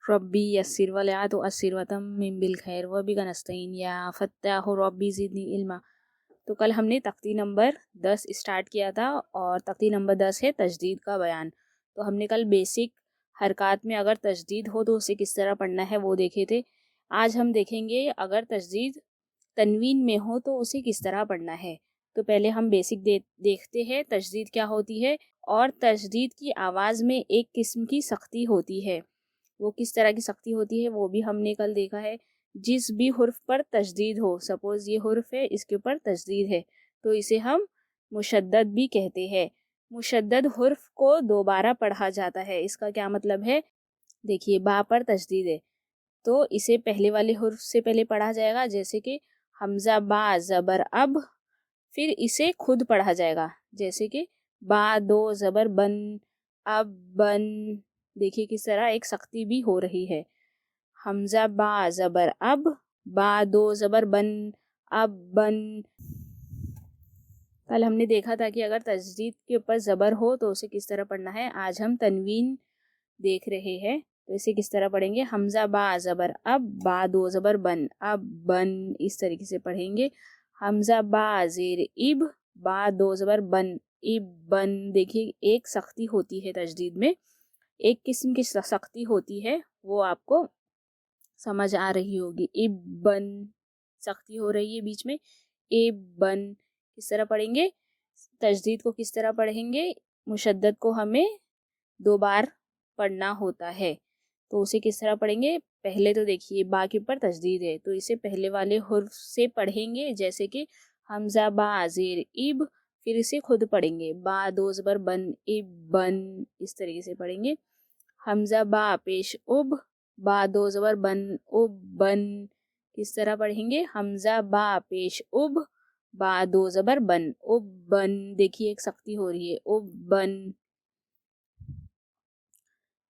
ربی یسر ولا تعسر وتمم بالخیر وبک نستعین یا فتاح ربی زدنی علما۔ تو کل ہم نے تختی نمبر 10 اسٹارٹ کیا تھا اور تختی نمبر 10 ہے تجدید کا بیان۔ تو ہم نے کل بیسک حرکات میں اگر تجدید ہو تو اسے کس طرح پڑھنا ہے وہ دیکھے تھے۔ آج ہم دیکھیں گے اگر تجدید تنوین میں ہو تو اسے کس طرح پڑھنا ہے۔ تو پہلے ہم بیسک دیکھتے ہیں تجدید کیا ہوتی ہے، اور تجدید کی آواز میں ایک قسم کی سختی ہوتی ہے۔ وہ کس طرح کی سختی ہوتی ہے وہ بھی ہم نے کل دیکھا ہے۔ جس بھی حرف پر تجدید ہو، سپوز یہ حرف ہے، اس کے اوپر تجدید ہے تو اسے ہم مشدد بھی کہتے ہیں۔ مشدد حرف کو دوبارہ پڑھا جاتا ہے۔ اس کا کیا مطلب ہے؟ دیکھیے، با پر تجدید ہے تو اسے پہلے والے حرف سے پہلے پڑھا جائے گا، جیسے کہ حمزہ با زبر اب، پھر اسے خود پڑھا جائے گا، جیسے کہ با دو زبر بن اب بن۔ دیکھیے کس طرح ایک سختی بھی ہو رہی ہے۔ حمزہ با زبر اب، با دو زبر بن اب بن۔ کل ہم نے دیکھا تھا کہ اگر تجدید کے اوپر زبر ہو تو اسے کس طرح پڑھنا ہے۔ آج ہم تنوین دیکھ رہے ہیں تو اسے کس طرح پڑھیں گے۔ حمزہ با زبر اب، با دو زبر بن اب بن، اس طریقے سے پڑھیں گے۔ حمزہ با زیر اب، با دو زبر بن اب بن۔ دیکھیے ایک سختی ہوتی ہے تجدید میں، ایک قسم کی سختی ہوتی ہے، وہ آپ کو سمجھ آ رہی ہوگی۔ اب بن، سختی ہو رہی ہے بیچ میں، اب بن۔ کس طرح پڑھیں گے تجدید کو؟ کس طرح پڑھیں گے؟ مشدد کو ہمیں 2 بار پڑھنا ہوتا ہے تو اسے کس طرح پڑھیں گے؟ پہلے تو دیکھیے با کے اوپر تجدید ہے تو اسے پہلے والے حرف سے پڑھیں گے، جیسے کہ حمزہ با زیر اب، پھر اسے خود پڑھیں گے با دو زبر بن اب بن، اس طریقے سے پڑھیں گے۔ حمزہ با پیش اب، با دو زبر بن اب بن۔ کس طرح پڑھیں گے؟ حمزہ با پیش اب، با دو زبر بن اب بن۔ دیکھیے ایک سختی ہو رہی ہے، اب بن۔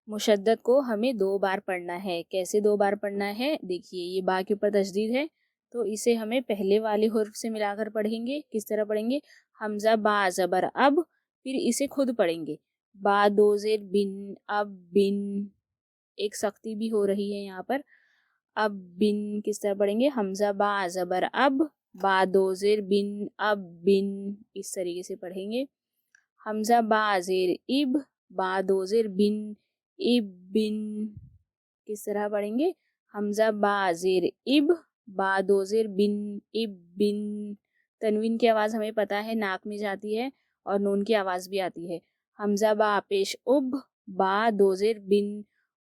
مشدد کو ہمیں 2 بار پڑھنا ہے۔ کیسے 2 بار پڑھنا ہے؟ دیکھیے یہ با کے اوپر تجدید ہے تو اسے ہمیں پہلے والے حرف سے ملا کر پڑھیں گے۔ کس طرح پڑھیں گے؟ حمزہ با زبر اب، پھر اسے خود پڑھیں گے با دو زیر بن اب بن۔ ایک سختی بھی ہو رہی ہے یہاں پر، اب بن۔ کس طرح پڑھیں گے؟ حمزہ با زبر اب، با دو زیر بن اب بن، اس طریقے سے پڑھیں گے۔ حمزہ با زیر اب، با دو زیر بن اب بن۔ کس طرح پڑھیں گے؟ حمزہ با زیر اب، با دو زیر بن اب بن۔ تنوین کی آواز ہمیں پتہ ہے ناک میں جاتی ہے اور نون کی آواز بھی آتی ہے۔ حمزہ با پیش اب، با دو زیر بن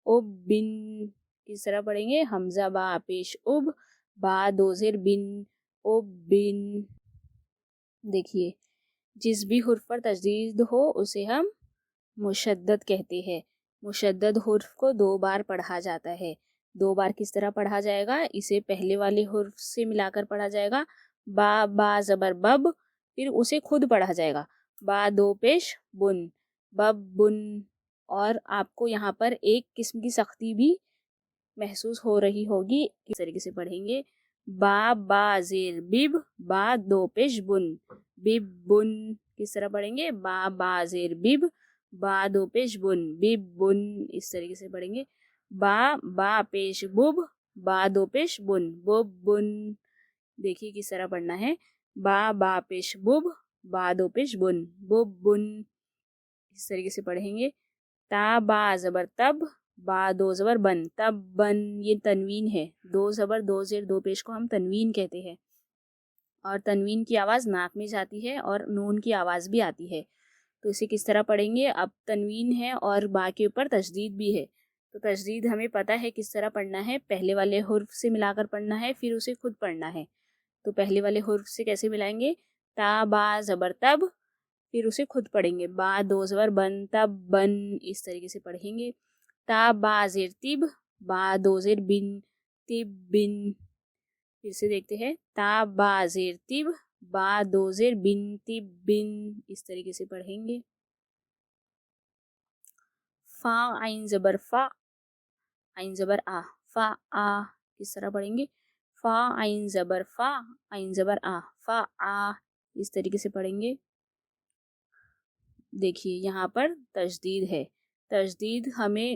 اب بن۔ کس طرح پڑھیں گے؟ حمزہ با پیش اب، با دو زیر بن اب بن۔ دیکھیے جس بھی حرف پر تجدید ہو اسے ہم مشدد کہتے ہیں۔ مشدد حرف کو 2 بار پڑھا جاتا ہے۔ 2 بار کس طرح پڑھا جائے گا؟ اسے پہلے والے حرف سے ملا کر پڑھا جائے گا، با زبر بب، پھر اسے خود پڑھا جائے گا با دو پیش بن بب بن۔ اور آپ کو یہاں پر ایک قسم کی سختی بھی محسوس ہو رہی ہوگی۔ کس طریقے سے پڑھیں گے؟ با زیر بب، با دو پیش بن بب بن۔ کس طرح پڑھیں گے؟ با زیر بب، با دو پیش بن بب بن، اس طریقے سے پڑھیں گے۔ با پیش بب، با دو پیش بن بب بن۔ دیکھیے کس طرح پڑھنا ہے۔ با پیش بب، با دو پیش بن بب بن، اس طریقے سے پڑھیں گے۔ تا با زبر تب، با دو زبر بن تب بن۔ یہ تنوین ہے، 2 زبر 2 زیر 2 پیش کو ہم تنوین کہتے ہیں، اور تنوین کی آواز ناک میں جاتی ہے اور نون کی آواز بھی آتی ہے تو اسے کس طرح پڑھیں گے؟ اب تنوین ہے اور با کے اوپر تجدید بھی ہے تو تجدید ہمیں پتہ ہے کس طرح پڑھنا ہے۔ پہلے والے حرف سے ملا کر پڑھنا ہے، پھر اسے خود پڑھنا ہے۔ تو پہلے والے حرف سے کیسے ملائیں گے؟ تا با زبر تب، پھر اسے خود پڑھیں گے با دو زبر بن تب بن، اس طریقے سے پڑھیں گے۔ تا با زیر تب، با دو زیر بن تب بن۔ پھر سے دیکھتے ہیں، تا با زیر تب، با دو زیر بن تب بن، اس طریقے سے پڑھیں گے۔ فا عین زبر فا، عین زبر آ، فا آ۔ کس طرح پڑھیں گے؟ فا عین زبر فا، عین زبر آ، فا آ، اس طریقے سے پڑھیں گے۔ دیکھیے یہاں پر تجدید ہے، تجدید ہمیں